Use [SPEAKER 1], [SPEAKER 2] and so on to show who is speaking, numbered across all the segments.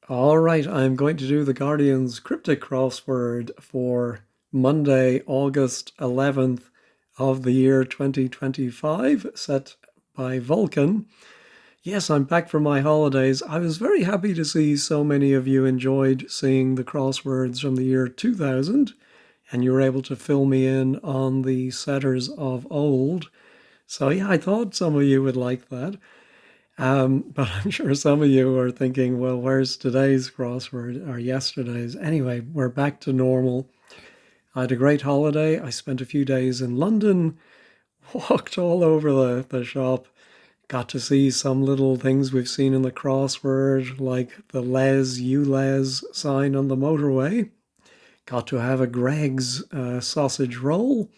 [SPEAKER 1] All right, I'm going to do the Guardian's Cryptic Crossword for Monday, August 11th of the year 2025, set by Vulcan. Yes, I'm back from my holidays. I was very happy to see so many of you enjoyed seeing the crosswords from the year 2000, and you were able to fill me in on the setters of old. So yeah, I thought some of you would like that. But I'm sure some of you are thinking, well, where's today's crossword or yesterday's? Anyway, we're back to normal. I had a great holiday. I spent a few days in London, walked all over the shop, got to see some little things we've seen in the crossword, like the Les, you Les sign on the motorway. Got to have a Greg's sausage roll.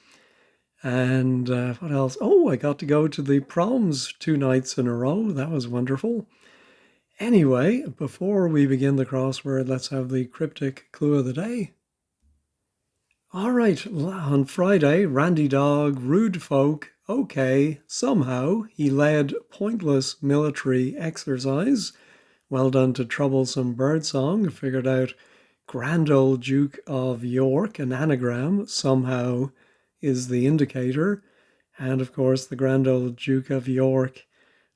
[SPEAKER 1] And what else? Oh, I got to go to the proms 2 nights in a row. That was wonderful. Anyway, before we begin the crossword, let's have the cryptic clue of the day. All right, on Friday, Randy Dog, rude folk, okay, somehow he led pointless military exercise. Well done to Troublesome Birdsong, figured out Grand Old Duke of York, an anagram, somehow is the indicator. And of course, the Grand Old Duke of York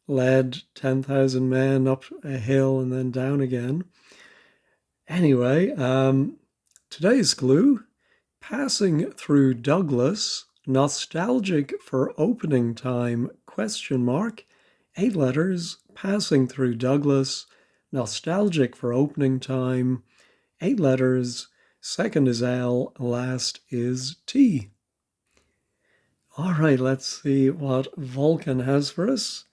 [SPEAKER 1] led 10,000 men up a hill and then down again. Anyway, today's clue, passing through Douglas, nostalgic for opening time, question mark, 8 letters, passing through Douglas, nostalgic for opening time, 8 letters, second is L, last is T. All right, let's see what Vulcan has for us.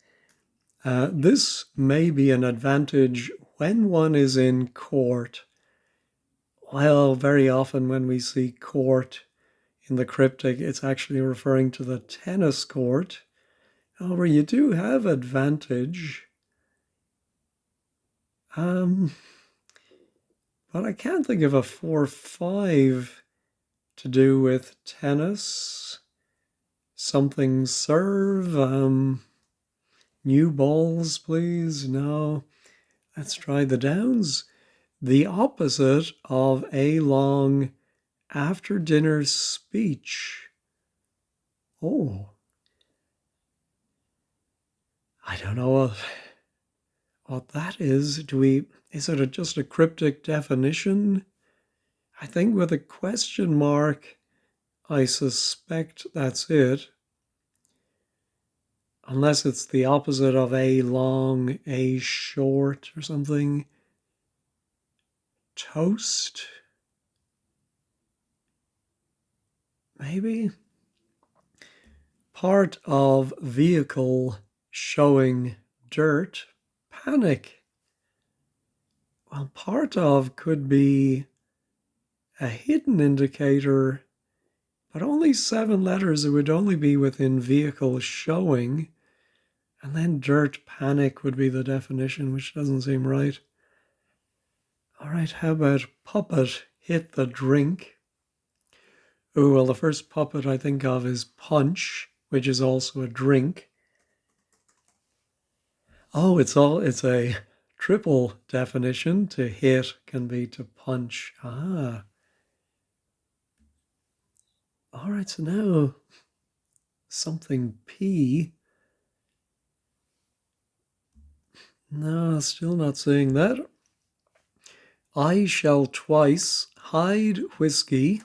[SPEAKER 1] This may be an advantage when one is in court. Well, very often when we see court in the cryptic, it's actually referring to the tennis court. However, you do have advantage. But I can't think of a 4-5 to do with tennis. Something serve. New balls, please. No. Let's try the downs. The opposite of a long after dinner speech. Oh, I don't know what that is. Is it just a cryptic definition? I think with a question mark, I suspect that's it. Unless it's the opposite of a long, a short or something. Toast? Maybe? Part of vehicle showing dirt. Panic. Well, part of could be a hidden indicator, but only 7 letters. It would only be within vehicle showing. And then dirt panic would be the definition, which doesn't seem right. All right, how about puppet hit the drink? Oh, well, the first puppet I think of is punch, which is also a drink. Oh, it's a triple definition. To hit can be to punch. Ah. All right, so now something P. No, still not seeing that. I shall twice hide whiskey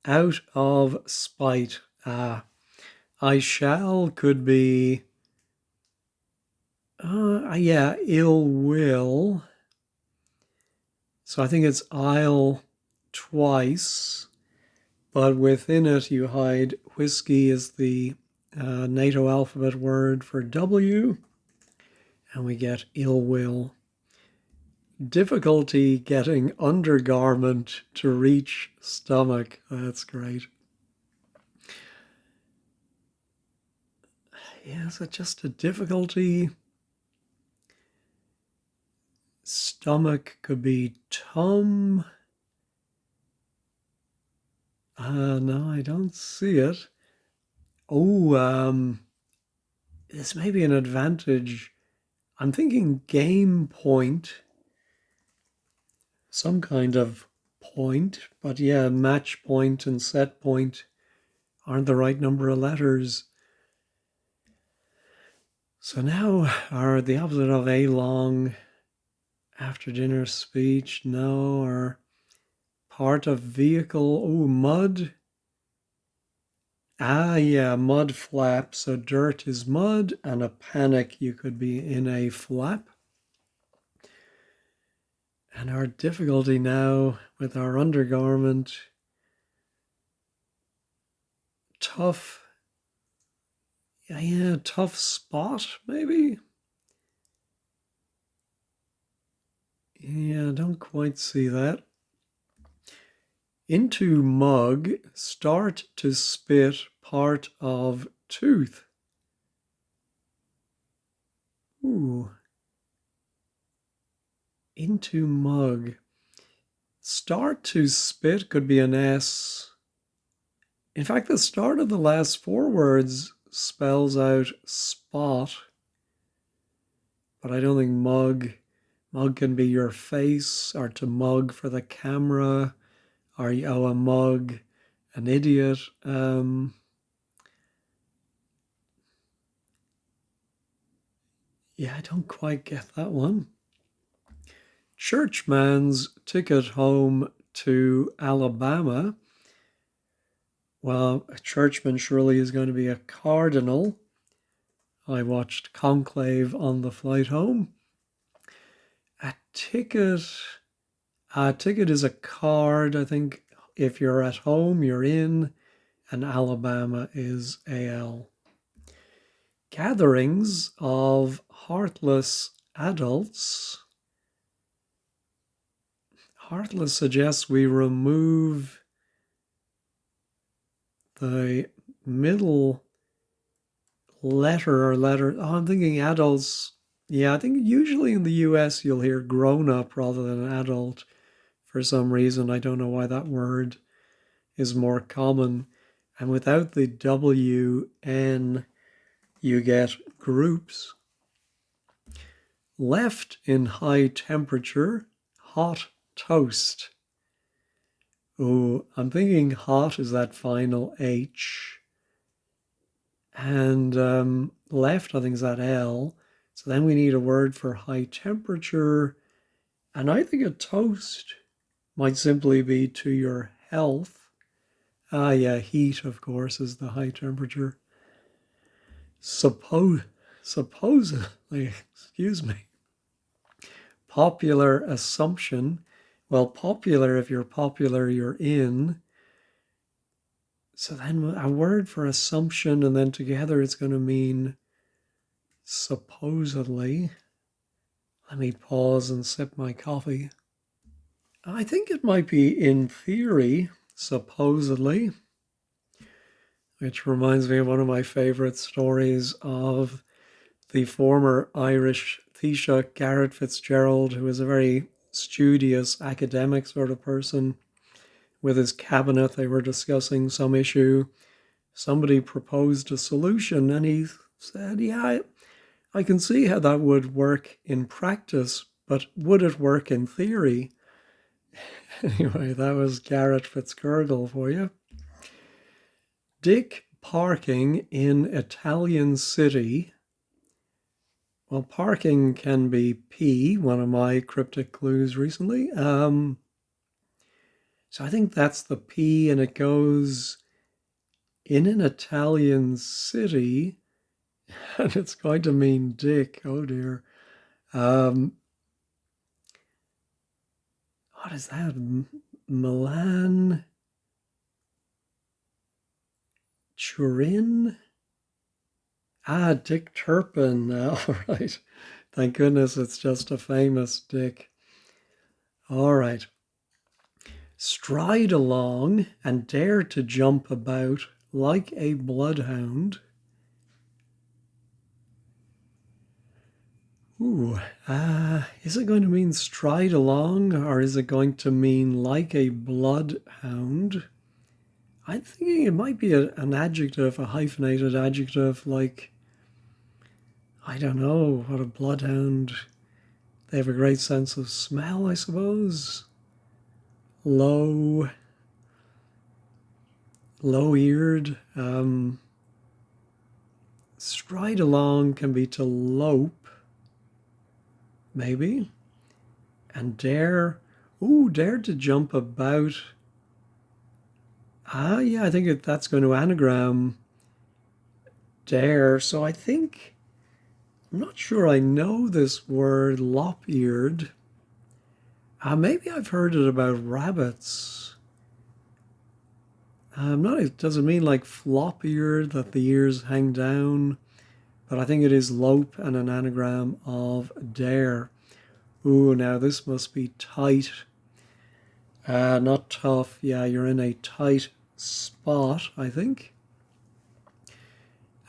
[SPEAKER 1] out of spite. Ah, I shall could be, yeah, ill will. So I think it's I'll twice, but within it you hide whiskey is the NATO alphabet word for W, and we get ill will. Difficulty getting undergarment to reach stomach. That's great. Yeah, is it just a difficulty? Stomach could be tum. No, I don't see it. Oh, this may be an advantage. I'm thinking game point. some kind of point, but yeah, match point and set point aren't the right number of letters. So now are the opposite of a long after dinner speech, no, or part of vehicle, oh, mud. Ah, yeah, mud flap. So dirt is mud, and a panic, you could be in a flap. And our difficulty now with our undergarment, tough, yeah, tough spot, maybe? Yeah, I don't quite see that. Into mug, start to spit part of tooth. Ooh. Into mug. Start to spit could be an S. In fact, the start of the last four words spells out spot, but I don't think mug. Mug can be your face, or to mug for the camera, or a mug, an idiot. Yeah, I don't quite get that one. Churchman's ticket home to Alabama. Well, a churchman surely is going to be a cardinal. I watched Conclave on the flight home. A ticket. A ticket is a card. I think if you're at home, you're in, and Alabama is AL. Gatherings of heartless adults. Heartless suggests we remove the middle letter or letter. Oh, I'm thinking adults. Yeah, I think usually in the US you'll hear grown up rather than adult for some reason. I don't know why that word is more common. And without the WN, you get groups. Left in high temperature, hot toast. Oh, I'm thinking hot is that final H. And left, I think, is that L. So then we need a word for high temperature. And I think a toast might simply be to your health. Ah, yeah, heat, of course, is the high temperature. Supposedly, excuse me. Popular assumption. Well, popular, if you're popular, you're in. So then a word for assumption, and then together it's going to mean supposedly. Let me pause and sip my coffee. I think it might be in theory, supposedly, which reminds me of one of my favorite stories of the former Irish Taoiseach Garrett Fitzgerald, who was a very studious academic sort of person. With his cabinet, they were discussing some issue. Somebody proposed a solution, and he said, yeah, I can see how that would work in practice, but would it work in theory? Anyway, that was Garrett Fitzgerald for you. Dick parking in Italian city. Well, parking can be P, one of my cryptic clues recently. So I think that's the P, and it goes in an Italian city, and it's going to mean dick. Oh dear. What is that? Milan? Turin? Ah, Dick Turpin. All right. Thank goodness it's just a famous Dick. All right. Stride along and dare to jump about like a bloodhound. Ooh, is it going to mean stride along, or is it going to mean like a bloodhound? I'm thinking it might be an adjective, a hyphenated adjective, like, I don't know, what a bloodhound. They have a great sense of smell, I suppose. low, low-eared. Stride along can be to lope, maybe. And dare, dare to jump about. Yeah, I think that's going to anagram dare. So I think, I'm not sure I know this word, lop-eared. Maybe I've heard it about rabbits. It doesn't mean like flop-eared, that the ears hang down, but I think it is lope and an anagram of dare. Ooh, now this must be tight. Not tough. Yeah, you're in a tight spot, I think.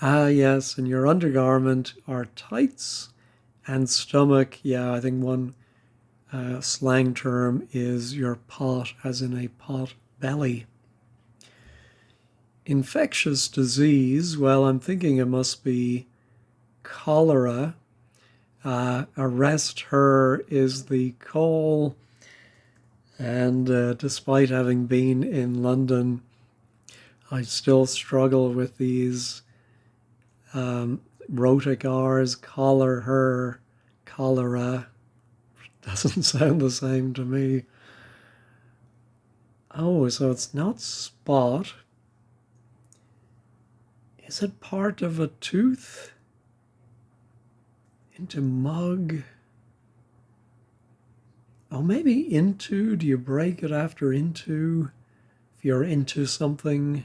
[SPEAKER 1] Yes, and your undergarment are tights, and stomach. Yeah, I think one slang term is your pot, as in a pot belly. Infectious disease. Well, I'm thinking it must be cholera. Arrest her is the call. And despite having been in London, I still struggle with these rhotic R's, collar, her, cholera. Doesn't sound the same to me. Oh, so it's not spot. Is it part of a tooth? Into mug. Oh, maybe into. Do you break it after into? If you're into something.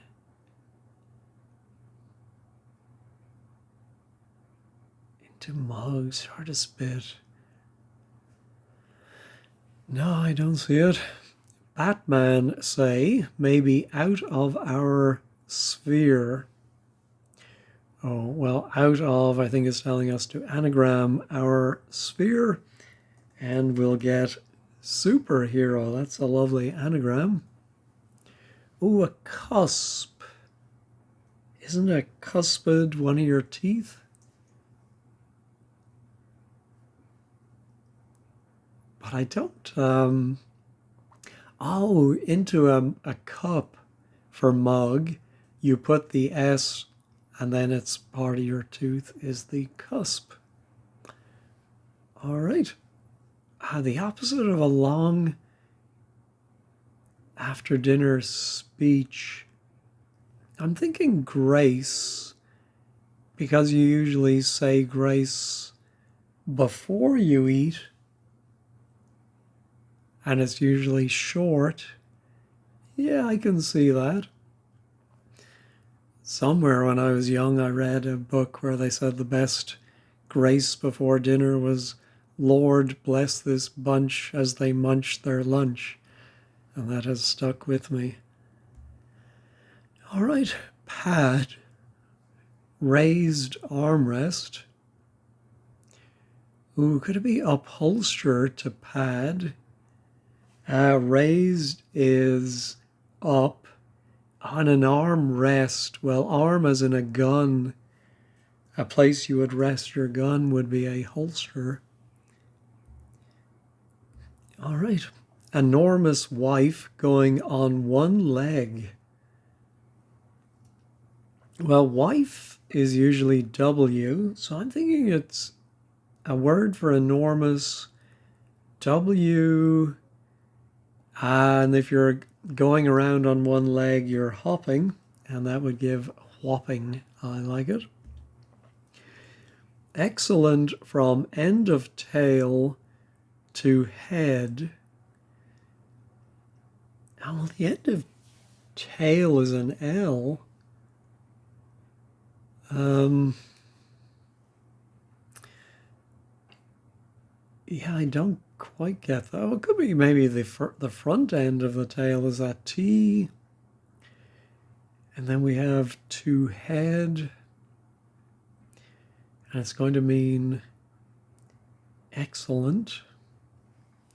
[SPEAKER 1] Into mugs, hardest bit. No, I don't see it. Batman, say, maybe out of our sphere. Oh, well, out of, I think, is telling us to anagram our sphere, and we'll get superhero. That's a lovely anagram. Oh, a cusp. Isn't a cuspid one of your teeth? But I don't. Into a cup for mug, you put the S, and then it's part of your tooth is the cusp. All right. The opposite of a long after dinner speech. I'm thinking grace, because you usually say grace before you eat, and it's usually short. Yeah, I can see that. Somewhere when I was young, I read a book where they said the best grace before dinner was, Lord bless this bunch as they munch their lunch. And that has stuck with me. All right, pad. Raised armrest. Ooh, could it be upholster to pad? Raised is up. On an arm rest, well, arm as in a gun. A place you would rest your gun would be a holster. All right. Enormous wife going on one leg. Well, wife is usually W, so I'm thinking it's a word for enormous, W, and if you're going around on one leg, you're hopping, and that would give whopping. I like it. Excellent from end of tail to head. Oh, the end of tail is an L. Yeah, I don't quite get that. Oh, it could be maybe the front end of the tail is that T. And then we have to head. And it's going to mean excellent.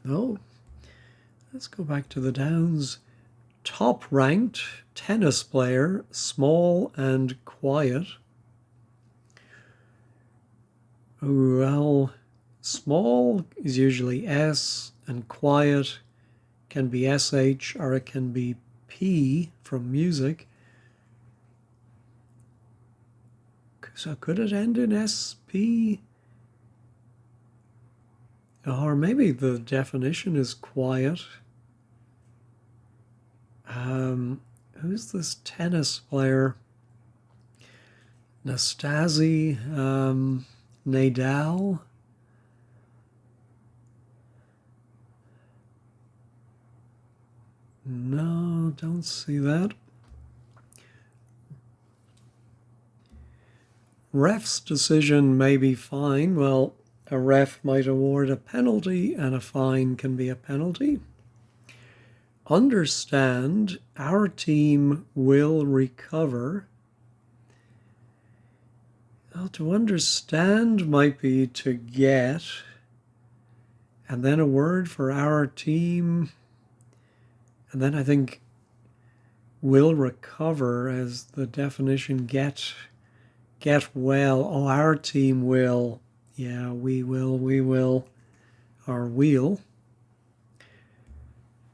[SPEAKER 1] No. Let's go back to the Downs. Top ranked tennis player, small and quiet. Well, small is usually S, and quiet can be SH or it can be P from music. So could it end in SP? Or maybe the definition is quiet. Who's this tennis player? Nastasi, Nadal. No, don't see that. Ref's decision may be fine. Well, a ref might award a penalty and a fine can be a penalty. Understand, our team will recover. Well, to understand might be to get, and then a word for our team, and then I think will recover as the definition get well. Oh, our team will. Yeah, we will, or we'll.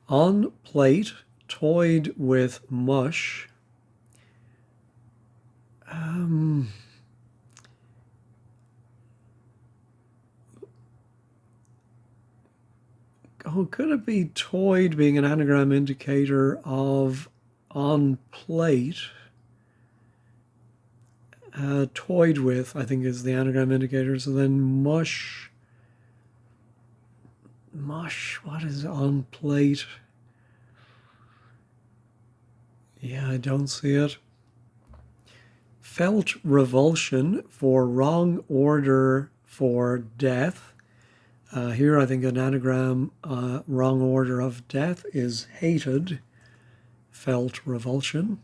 [SPEAKER 1] On plate, toyed with mush. Oh, could it be toyed being an anagram indicator of on plate? Toyed with, I think, is the anagram indicator. So then mush, what is on plate? Yeah, I don't see it. Felt revulsion for wrong order for death. Here I think an anagram, wrong order of death is hated. Felt revulsion.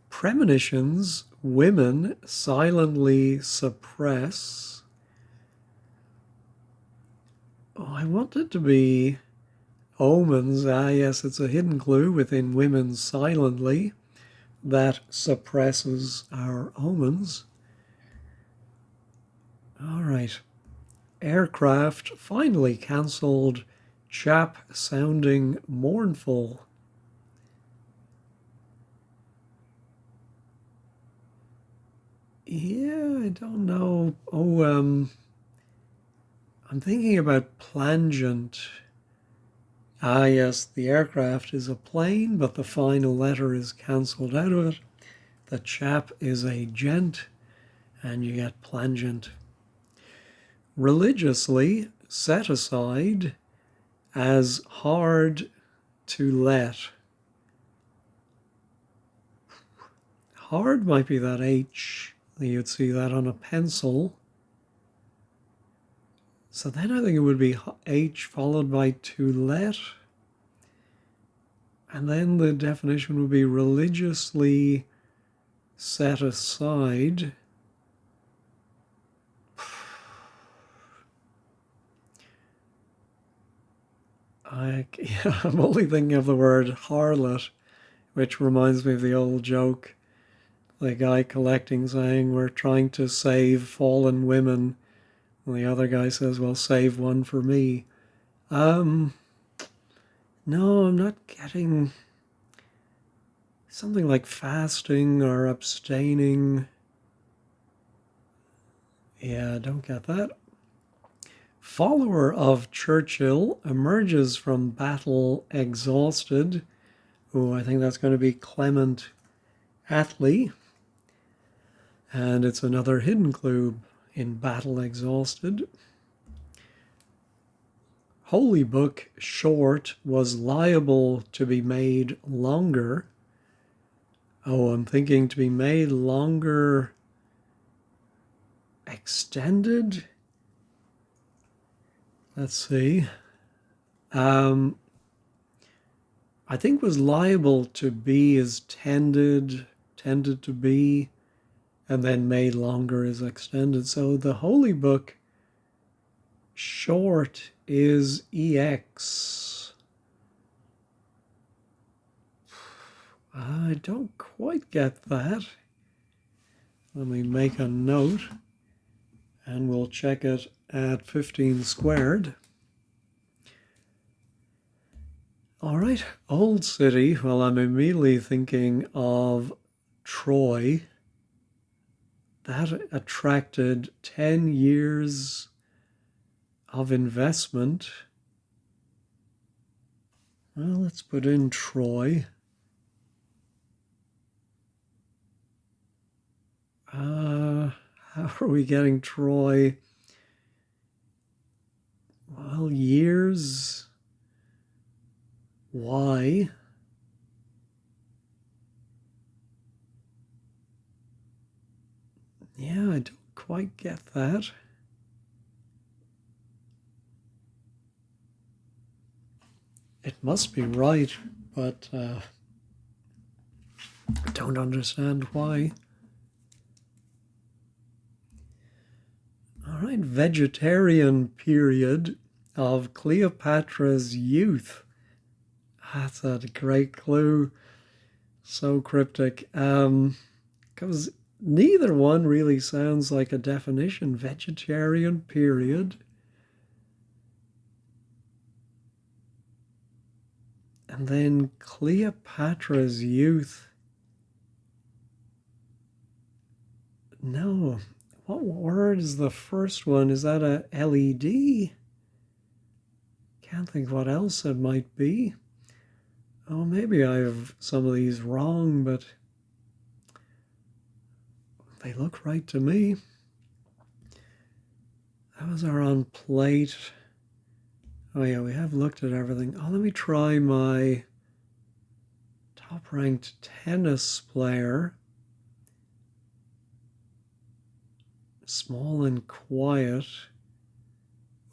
[SPEAKER 1] Premonitions, women silently suppress. Oh, I want it to be omens. Yes, it's a hidden clue within women silently that suppresses our omens. All right. Aircraft finally cancelled. Chap sounding mournful. Yeah, I don't know. Oh, I'm thinking about plangent. Yes, the aircraft is a plane, but the final letter is cancelled out of it. The chap is a gent, and you get plangent. Religiously set aside as hard to let. Hard might be that H. You'd see that on a pencil. So then I think it would be H followed by to let. And then the definition would be religiously set aside. I'm only thinking of the word harlot, which reminds me of the old joke. The guy collecting saying, we're trying to save fallen women. And the other guy says, well, save one for me. No, I'm not getting something like fasting or abstaining. Yeah, I don't get that. Follower of Churchill emerges from battle exhausted. Oh, I think that's going to be Clement Attlee. And it's another hidden clue in battle exhausted. Holy Book short was liable to be made longer. Oh, I'm thinking to be made longer extended. Let's see. I think was liable to be is tended to be, and then made longer is extended. So the Holy Book short is EX. I don't quite get that. Let me make a note and we'll check it at 15 squared. All right, Old City. Well, I'm immediately thinking of Troy. That attracted 10 years of investment. Well, let's put in Troy. How are we getting Troy? Well, years. Why? Yeah, I don't quite get that. It must be right, but I don't understand why. All right, vegetarian period of Cleopatra's youth. That's a great clue. So cryptic. Because neither one really sounds like a definition. Vegetarian period. And then Cleopatra's youth. No. What word is the first one? Is that a LED? Can't think what else it might be. Oh, maybe I have some of these wrong, but they look right to me. That was our on plate. Oh yeah, we have looked at everything. Oh, let me try my top-ranked tennis player. Small and quiet.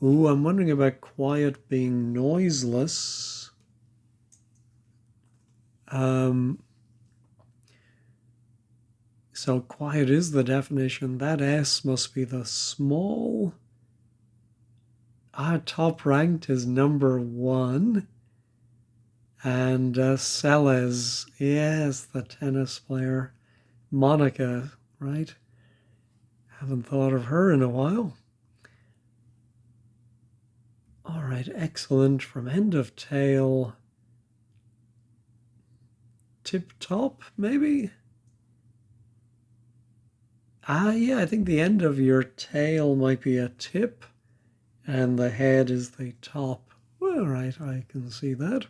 [SPEAKER 1] Ooh, I'm wondering about quiet being noiseless. So quiet is the definition. That S must be the small. Top ranked is number 1. And Seles, yes, the tennis player. Monica, right? Haven't thought of her in a while. All right, excellent. From end of tail. Tip top, maybe? Yeah, I think the end of your tail might be a tip and the head is the top. Well, all right, I can see that.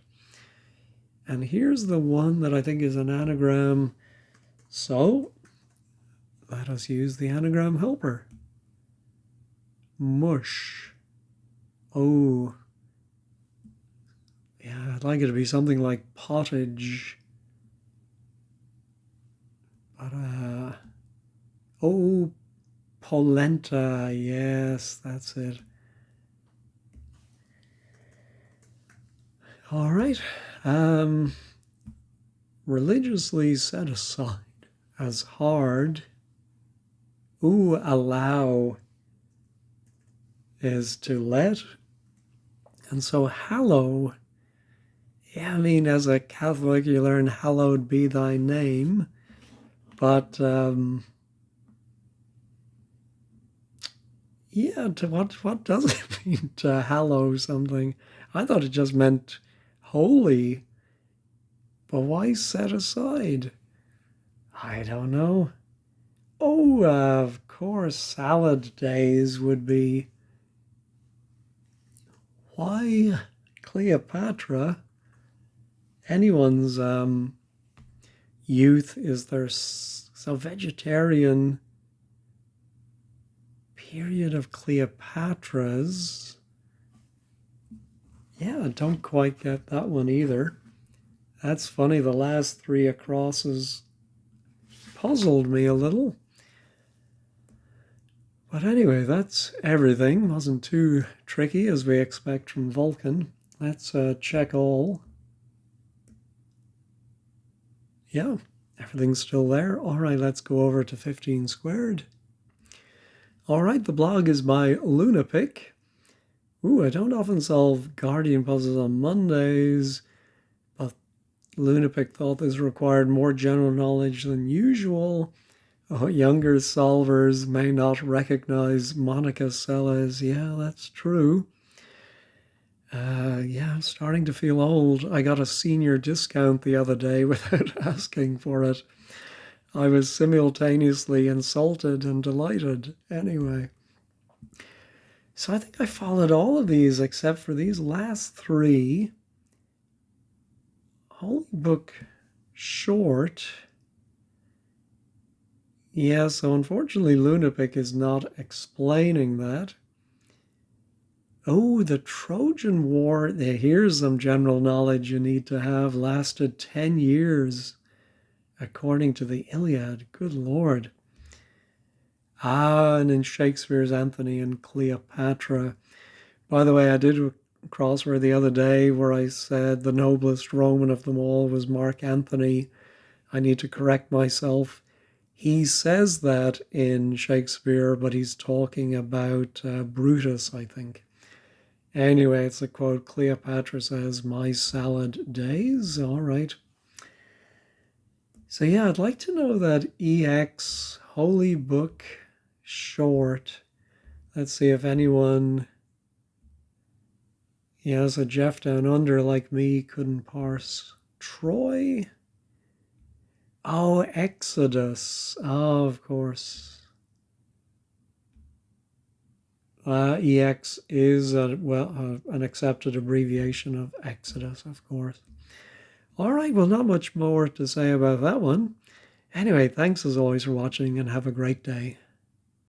[SPEAKER 1] And here's the one that I think is an anagram. So let us use the anagram helper. Mush. Oh, yeah, I'd like it to be something like pottage. But, oh, polenta. Yes, that's it. All right. Religiously set aside as hard. Ooh, allow is to let. And so hallow, yeah, I mean, as a Catholic, you learn hallowed be thy name. But yeah, to what does it mean to hallow something? I thought it just meant holy. But why set aside? I don't know. Oh, of course, salad days would be. Why Cleopatra? Anyone's youth is their so vegetarian period of Cleopatra's. Yeah, I don't quite get that one either. That's funny. The last 3 acrosses puzzled me a little. But anyway, that's everything. Wasn't too tricky as we expect from Vulcan. Let's check all. Yeah, everything's still there. All right, let's go over to 15 squared. All right, the blog is by Lunapic. Ooh, I don't often solve Guardian puzzles on Mondays, but Lunapic thought this required more general knowledge than usual. Oh, younger solvers may not recognize Monica Seles. Yeah, that's true. Yeah, I'm starting to feel old. I got a senior discount the other day without asking for it. I was simultaneously insulted and delighted. Anyway, so I think I followed all of these except for these last three. Holy Book short. Yeah, so unfortunately Lunapic is not explaining that. Oh, the Trojan War, here's some general knowledge you need to have, lasted 10 years, according to the Iliad. Good Lord. Ah, and in Shakespeare's Antony and Cleopatra. By the way, I did a crossword the other day where I said the noblest Roman of them all was Mark Antony. I need to correct myself. He says that in Shakespeare, but he's talking about Brutus, I think. Anyway, it's a quote. Cleopatra says, "My salad days." All right. So yeah, I'd like to know that EX Holy Book short. Let's see if anyone, yeah, so Jeff Down Under like me couldn't parse Troy. Oh, Exodus. Oh, of course. EX is an accepted abbreviation of Exodus, of course. All right, well, not much more to say about that one. Anyway, thanks as always for watching and have a great day.